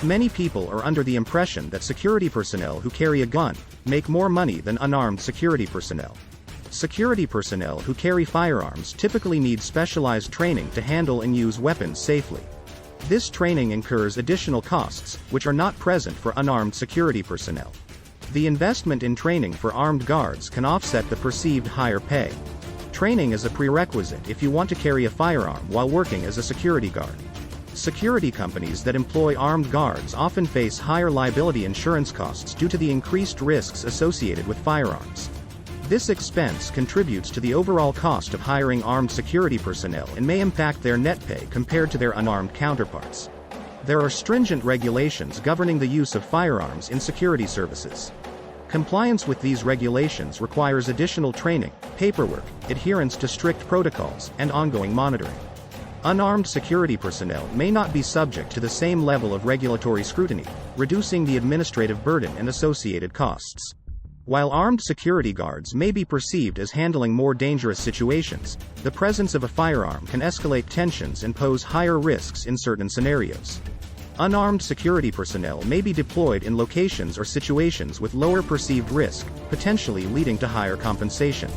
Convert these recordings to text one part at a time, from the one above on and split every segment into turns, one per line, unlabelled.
Many people are under the impression that security personnel who carry a gun make more money than unarmed security personnel. Security personnel who carry firearms typically need specialized training to handle and use weapons safely. This training incurs additional costs, which are not present for unarmed security personnel. The investment in training for armed guards can offset the perceived higher pay. Training is a prerequisite if you want to carry a firearm while working as a security guard. Security companies that employ armed guards often face higher liability insurance costs due to the increased risks associated with firearms. This expense contributes to the overall cost of hiring armed security personnel and may impact their net pay compared to their unarmed counterparts. There are stringent regulations governing the use of firearms in security services. Compliance with these regulations requires additional training, paperwork, adherence to strict protocols, and ongoing monitoring. Unarmed security personnel may not be subject to the same level of regulatory scrutiny, reducing the administrative burden and associated costs. While armed security guards may be perceived as handling more dangerous situations, the presence of a firearm can escalate tensions and pose higher risks in certain scenarios. Unarmed security personnel may be deployed in locations or situations with lower perceived risk, potentially leading to higher compensation.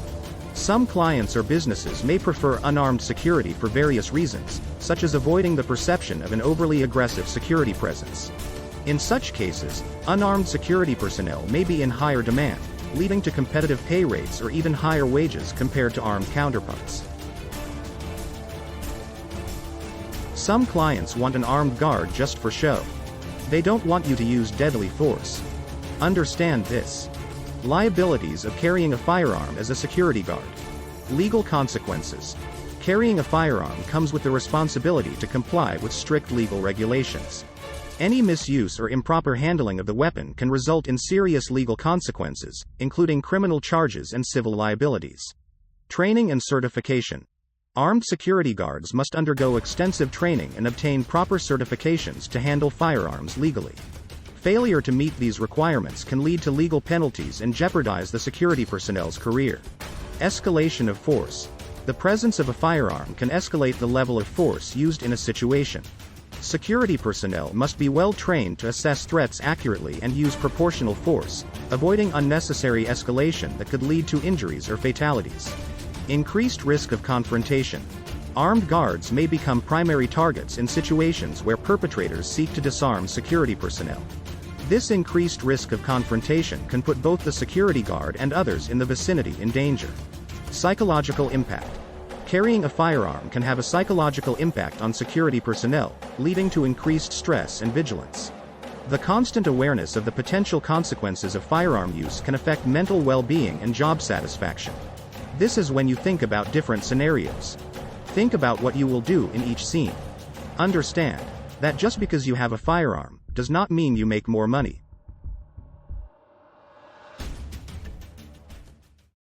Some clients or businesses may prefer unarmed security for various reasons, such as avoiding the perception of an overly aggressive security presence. In such cases, unarmed security personnel may be in higher demand, leading to competitive pay rates or even higher wages compared to armed counterparts. Some clients want an armed guard just for show. They don't want you to use deadly force. Understand this. Liabilities of carrying a firearm as a security guard. Legal consequences. Carrying a firearm comes with the responsibility to comply with strict legal regulations. Any misuse or improper handling of the weapon can result in serious legal consequences, including criminal charges and civil liabilities. Training and certification. Armed security guards must undergo extensive training and obtain proper certifications to handle firearms legally. Failure to meet these requirements can lead to legal penalties and jeopardize the security personnel's career. Escalation of force. The presence of a firearm can escalate the level of force used in a situation. Security personnel must be well trained to assess threats accurately and use proportional force, avoiding unnecessary escalation that could lead to injuries or fatalities. Increased risk of confrontation. Armed guards may become primary targets in situations where perpetrators seek to disarm security personnel. This increased risk of confrontation can put both the security guard and others in the vicinity in danger. Psychological impact. Carrying a firearm can have a psychological impact on security personnel, leading to increased stress and vigilance. The constant awareness of the potential consequences of firearm use can affect mental well-being and job satisfaction. This is when you think about different scenarios. Think about what you will do in each scene. Understand that just because you have a firearm does not mean you make more money.